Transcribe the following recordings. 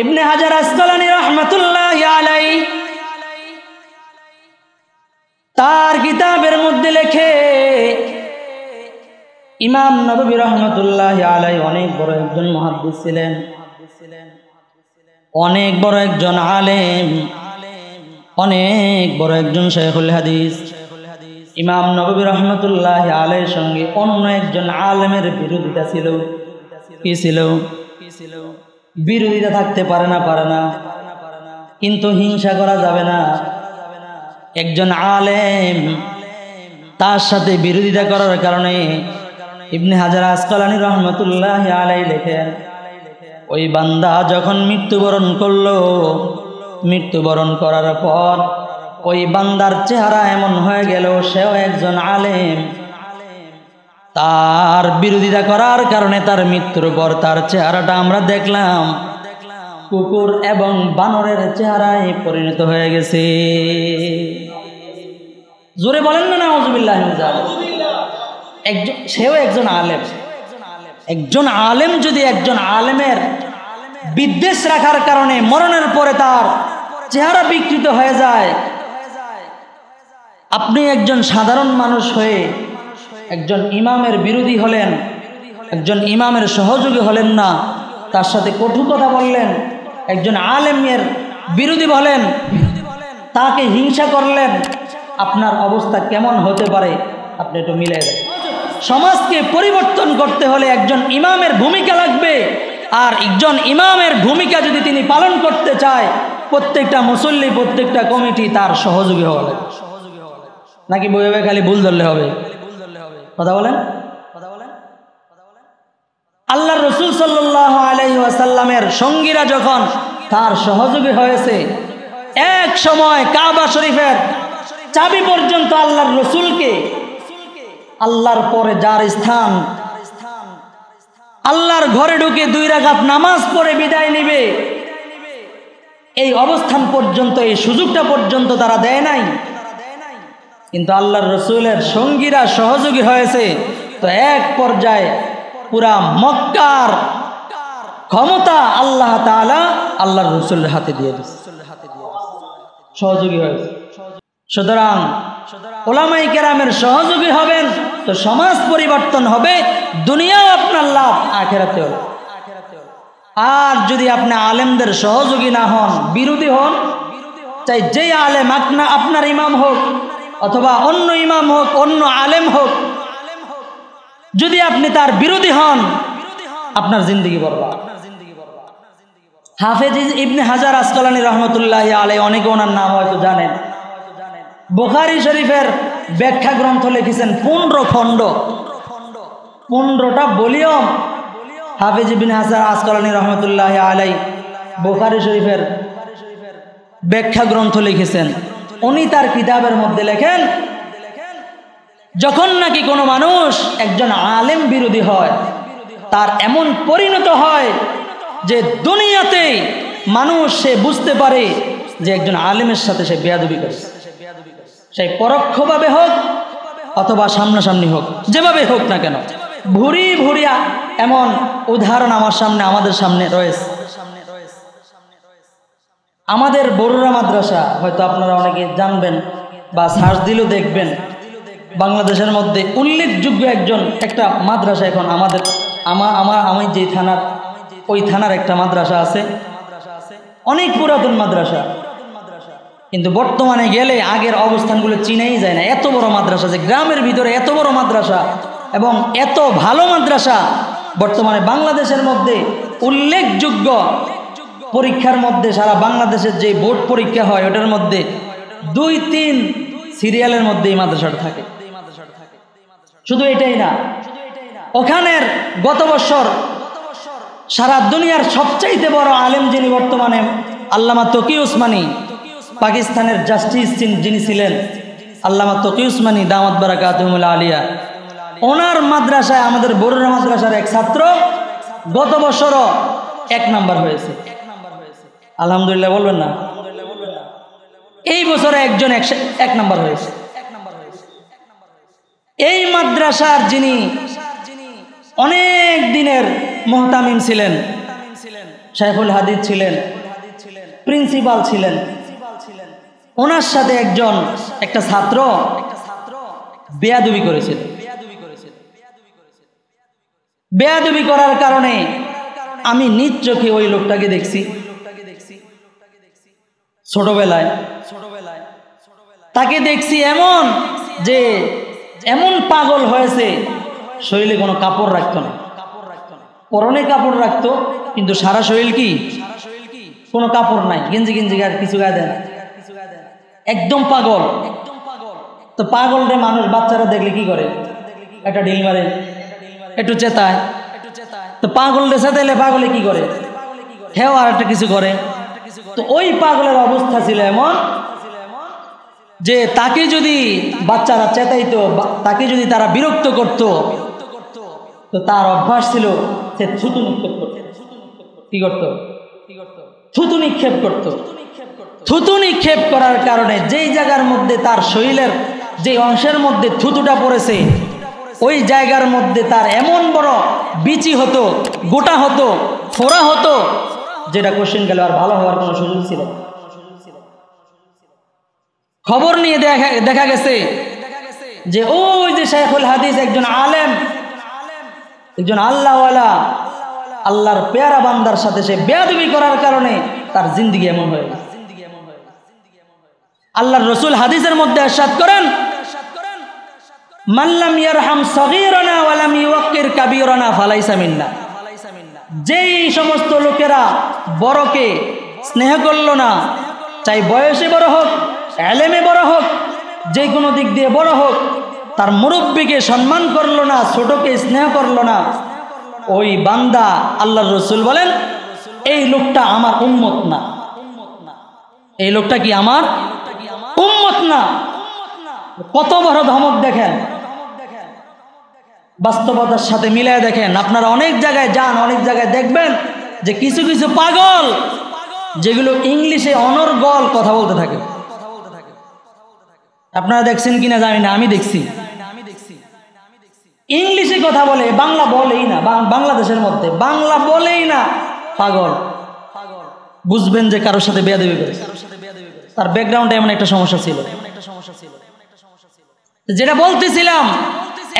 ইবনে হাজার আসকালানী রাহমাতুল্লাহি আলাইহি তার কিতাবের মধ্যে লেখে, ইমাম নববী রাহমাতুল্লাহি আলাইহি অনেক বড় একজন মুহাদ্দিস ছিলেন, অনেক বড় একজন আলেম, অনেক বড় একজন শাইখুল হাদিস। ইমাম নববী রাহমাতুল্লাহি আলাইহির সঙ্গে অন্য একজন আলেমের বিরোধিতা ছিল। কি ছিল? বিরোধিতা থাকতে পারে না, কিন্তু হিংসা করা যাবে না। একজন আলেম, তার সাথে বিরোধিতা করার কারণে ইবনে হাজার আসকালানী রাহমাতুল্লাহি আলাইহি লেখেন, ওই বান্দা যখন মৃত্যুবরণ করলো, মৃত্যুবরণ করার পর ওই বান্দার চেহারা এমন হয়ে গেল, সেও একজন আলেম, তার বিরোধিতা করার কারণে তার মৃত্যুর পর তার চেহারাটা আমরা দেখলাম কুকুর এবং বানরের চেহারায় পরিণত হয়ে গেছে। জোরে বলেন না নাউজুবিল্লাহ। সেও একজন আলেম। একজন আলেম যদি একজন আলেমের বিদ্বেষ রাখার কারণে মরণের পরে তার চেহারা বিকৃত হয়ে যায়, আপনি একজন সাধারণ মানুষ হয়ে একজন ইমামের বিরোধী হলেন, একজন ইমামের সহযোগী হলেন না, তার সাথে কটু কথা বললেন, একজন আলেমের বিরোধী বলেন, তাকে হিংসা করলেন, আপনার অবস্থা কেমন হতে পারে আপনি একটু মিলাই দেন। সমাজকে পরিবর্তন করতে হলে একজন ইমামের ভূমিকা লাগবে, আর একজন ইমামের ভূমিকা যদি তিনি পালন করতে চায়, প্রত্যেকটা মুসল্লি, প্রত্যেকটা কমিটি তার সহযোগী হওয়া লাগবে। নাকি বইবে খালি ভুল ধরলে হবে? কথা বলেন। আল্লাহর রাসূল সাল্লাল্লাহু আলাইহি ওয়াসাল্লামের সঙ্গীরা যখন তার সহযোগী হয়েছে, এক সময় কাবা শরীফের চাবি পর্যন্ত আল্লাহর রাসূলকে, আল্লাহর পরে যার স্থান, আল্লাহর ঘরে ঢুকে 2 রাকাত নামাজ পড়ে বিদায় নেবে, এই অবস্থান পর্যন্ত, এই সুযোগটা পর্যন্ত তারা দেয় নাই। কিন্তু আল্লাহর রাসূলের সঙ্গীরা সহযোগী হয়েছে, তো এক পর্যায়ে পুরা মক্কার ক্ষমতা আল্লাহ তাআলা আল্লাহর রাসূলের হাতে দিয়ে দিয়েছে, সহযোগী হয়েছে। সুতরাং উলামায়ে কেরামের সহযোগী হবেন তো সমাজ পরিবর্তন হবে, দুনিয়াও আপনার লাভ, আখিরাতেও। আর যদি আপনি আলেমদের সহযোগী না হন, বিরোধী হন, চাই যেই আলেম আপনার ইমাম হোক অথবা অন্য ইমাম হোক, অন্য আলেম হোক, যদি আপনি তার বিরোধী হন, আপনার জিন্দেগি বরবাদ। হাফেজ ইবনে হাজার আসকালানী রাহমাতুল্লাহি আলাইহি, অনেকে ওনার নাম হয়তো জানেন, বুখারী শরীফের ব্যাখ্যা গ্রন্থ লিখেছেন 15 খণ্ড, 15টা ভলিউম। হাফেজ ইবনে হাজার আসকালানী রাহমাতুল্লাহি আলাইহি বুখারী শরীফের ব্যাখ্যা গ্রন্থ লিখেছেন। উনি তার কিতাবের মধ্যে লেখেন, যখন নাকি কোনো মানুষ একজন আলেম বিরোধী হয়, তার এমন পরিণত হয় যে দুনিয়াতে মানুষ সে বুঝতে পারে যে একজন আলেমের সাথে সে বেয়াদবি করেছে, সেই পরোক্ষভাবে হোক অথবা সামনাসামনি হোক, যেভাবে হোক না কেন। ভুরি ভুরিয়া এমন উদাহরণ আমাদের সামনে রয়েছে। আমাদের বড়ুরা মাদ্রাসা হয়তো আপনারা অনেকে জানবেন বা সার্চ দিলেও দেখবেন, বাংলাদেশের মধ্যে উল্লেখযোগ্য একটা মাদ্রাসা এখন আমি যে থানার, ওই থানার একটা মাদ্রাসা আছে, অনেক পুরাতন মাদ্রাসা, কিন্তু বর্তমানে গেলে আগের অবস্থানগুলো চিনাই যায় না। এত বড় মাদ্রাসা, যে গ্রামের ভিতরে এত বড় মাদ্রাসা এবং এত ভালো মাদ্রাসা, বর্তমানে বাংলাদেশের মধ্যে উল্লেখযোগ্য পরীক্ষার মধ্যে, সারা বাংলাদেশের যে বোর্ড পরীক্ষা হয় ওটার মধ্যে 2-3 সিরিয়ালের মধ্যে এই মাদ্রাসাটা থাকে। শুধু এটাই না, ওখানের গত বছর সারা দুনিয়ার সবচাইতে বড় আলেম যিনি বর্তমানে, আল্লামা তকি উসমানী, পাকিস্তানের জাস্টিস যিনি ছিলেন, আল্লামা তকি উসমানী দামাত বারাকাতুহুল আলিয়া, ওনার মাদ্রাসায় আমাদের বড়ুরা মাদ্রাসার এক ছাত্র গত বছরও 1 নাম্বার হয়েছে। আলহামদুলিল্লাহ বলবেন না? এই বছরে একজন 1 নাম্বার হয়েছে। এই মাদ্রাসার যিনি অনেক দিনের মুহতামিম ছিলেন, শাইখুল হাদিস ছিলেন, প্রিন্সিপাল ছিলেন। ওনার সাথে একটা ছাত্র বেয়াদবি করেছিল। বেয়াদবি করার কারণে আমি নিজ চোখে ওই লোকটাকে দেখছি ছোটবেলায়। তাকে দেখছি এমন পাগল হয়েছে, শরীরে কোনো কাপড় রাখতো না, পরনে কাপড় রাখতো কিন্তু সারা শরীর কি কোনো কাপড় নাই, গেঞ্জি আর কিছু গায়ে দেন, একদম পাগল। তো পাগলরে মানুষ বাচ্চারা দেখলে কি করে? একটা ঢিল মারে, একটু চেতায়। তো পাগলরে চেতাইলে পাগলে কি করে? হেও আর একটা কিছু করে। তো ওই পাগলের অবস্থা ছিল এমন যে তাকে যদি বাচ্চারা চেতাইতো, তাকে যদি তারা বিরক্ত করত, তো তার অভ্যাস ছিল সে থুতু নিক্ষেপ করত। কি করত? থুতু নিক্ষেপ করত। থুতু নিক্ষেপ করার কারণে যেই জায়গার মধ্যে তার শরীরের যে অংশের মধ্যে থুতুটা পড়েছে, ওই জায়গার মধ্যে তার এমন বড় বিচি হতো, গোটা হতো, ফোড়া হতো, যেটা কোশ্চেন গেল আর ভালো হওয়ার কোনো সুযোগ ছিল। খবর নিয়ে দেখা গেছে যে ওই যে শাইখুল হাদিস একজন আলেম, একজন আল্লাহওয়ালা, আল্লাহর পেয়ারা বান্দার সাথে সে বেয়াদবি করার কারণে তার জিন্দেগি এমন হয়ে গেছে। আল্লাহর রাসূল হাদিসের মধ্যে ইরশাদ করেন, মান লাম ইয়ারহাম সগীরানা ওয়া লাম ইউক্কির কাবীরানা ফালাইসা মিন্না। যেই সমস্ত লোকেরা বড়কে স্নেহ করলো না, চাই বয়সে বড় হোক, এলেমে বড় হোক, যে কোনো দিক দিয়ে বড় হোক, তার মুরব্বীকে সম্মান করলো না, ছোটকে স্নেহ করলো না, ওই বান্দা, আল্লাহর রাসূল বলেন, এই লোকটা আমার উম্মত না। এই লোকটা কি আমার উম্মত না। কত বড় ধমক দেখেন, বাস্তবতার সাথে মিলায় দেখেন। আপনারা অনেক জায়গায় যান, অনেক জায়গায় দেখবেন যে কিছু কিছু পাগল যেগুলো ইংলিশে অনর্গল কথা বলতে থাকে। আপনারা দেখছেন কিনা জানি না, আমি দেখছি। ইংলিশে কথা বলে, বাংলা বলেই না। বাংলাদেশের মধ্যে বাংলা বলেই না, পাগল। বুঝবেন যে কারোর সাথে বেয়াদবি করে, তার ব্যাকগ্রাউন্ডে এমন একটা সমস্যা ছিল। যেটা বলতেছিলাম,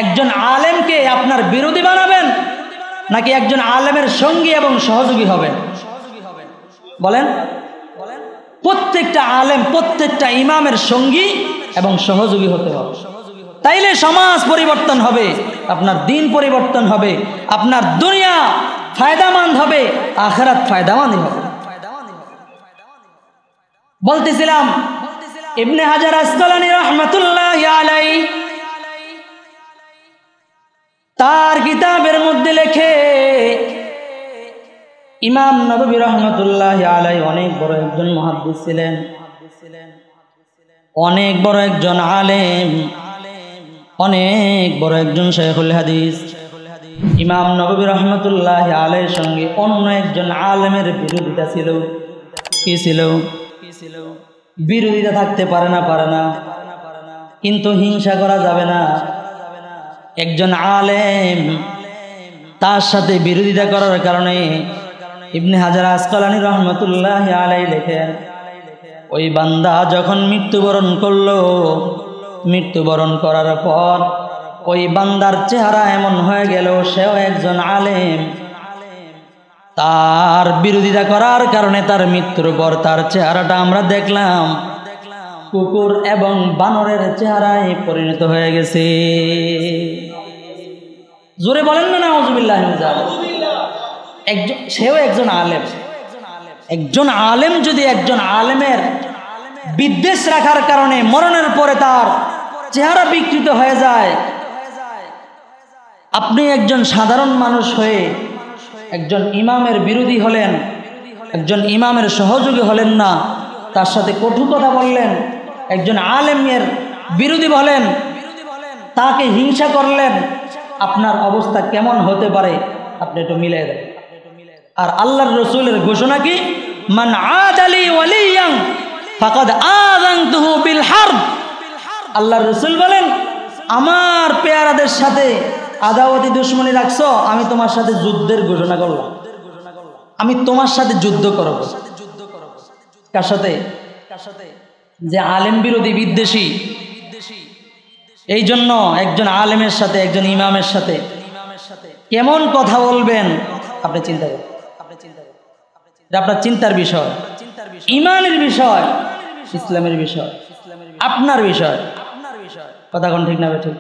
একজন আলেমকে আপনার বিরোধী বানাবেন নাকি একজন আলেমের সঙ্গী এবং সহযোগী হবেন? বলেন। প্রত্যেকটা আলেম, প্রত্যেকটা ইমামের সঙ্গী এবং সহযোগী হতে হবে। তাইলে সমাজ পরিবর্তন হবে, আপনার দিন পরিবর্তন হবে, আপনার দুনিয়া ফায়দামন্দ হবে, আখিরাত ফায়দামন্দ হবে। বলতেছিলাম, ইবনে হাজার আসকালানী রাহমাতুল্লাহি আলাইহি তার কিতাবের মধ্যে লেখে, ইমাম নববী রাহমাতুল্লাহি আলাইহি অনেক বড় একজন মুহাদ্দিস ছিলেন, অনেক বড় একজন আলেম, অনেক বড় একজন শাইখুল হাদিস। ইমাম নববী রাহমাতুল্লাহি আলাইহির সঙ্গে অন্য একজন আলেমের বিরোধিতা ছিল। কি ছিল? বিরোধিতা থাকতে পারে না, কিন্তু হিংসা করা যাবে না। একজন আলেম, তার সাথে বিরোধিতা করার কারণে ইবনে হাজার আসকালানী রাহমাতুল্লাহি আলাইহি লেখেন, ওই বান্দা যখন মৃত্যুবরণ করলো, মৃত্যুবরণ করার পর ওই বান্দার চেহারা এমন হয়ে গেল, সেও একজন আলেম। তার বিরোধিতা করার কারণে তার মৃত্যুর পর তার চেহারাটা আমরা দেখলাম কুকুর এবং বানরের চেহারায় পরিণত হয়ে গেছে। জোরে বলেন না নাউজুবিল্লাহ। সেও একজন আলেম। একজন আলেম যদি একজন আলেমের বিদ্বেষ রাখার কারণে মরণের পরে তার চেহারা বিকৃত হয়ে যায়, আপনি একজন সাধারণ মানুষ হয়ে একজন ইমামের বিরোধী হলেন, একজন ইমামের সহযোগী হলেন না, তার সাথে কটু কথা বললেন, একজন আলেমের বিরোধী হলেন, তাকে হিংসা করলেন, আপনার অবস্থা কেমন হতে পারে আপনি একটু মিলাই দেন। আর আল্লাহর রাসূলের ঘোষণা কি? মান আদালি ওয়ালিয়ান ফাকাদ আযানতুহু বিল হারব। আল্লাহর রাসূল বলেন, আমার পেয়ারাদের সাথে আদাওয়াতি দুশমনী রাখছো, আমি তোমার সাথে যুদ্ধের ঘোষণা করলাম। আমি তোমার সাথে যুদ্ধ করব। কার সাথে? যে আলেম বিরোধী বিদ্বেষী। এই জন্য একজন আলেমের সাথে একজন ইমামের সাথে কেমন কথা বলবেন আপনি চিন্তা করেন। আপনার চিন্তার বিষয়, ইমানের বিষয়, ইসলামের বিষয়, আপনার বিষয়। কথা কোন ঠিক না ঠিক?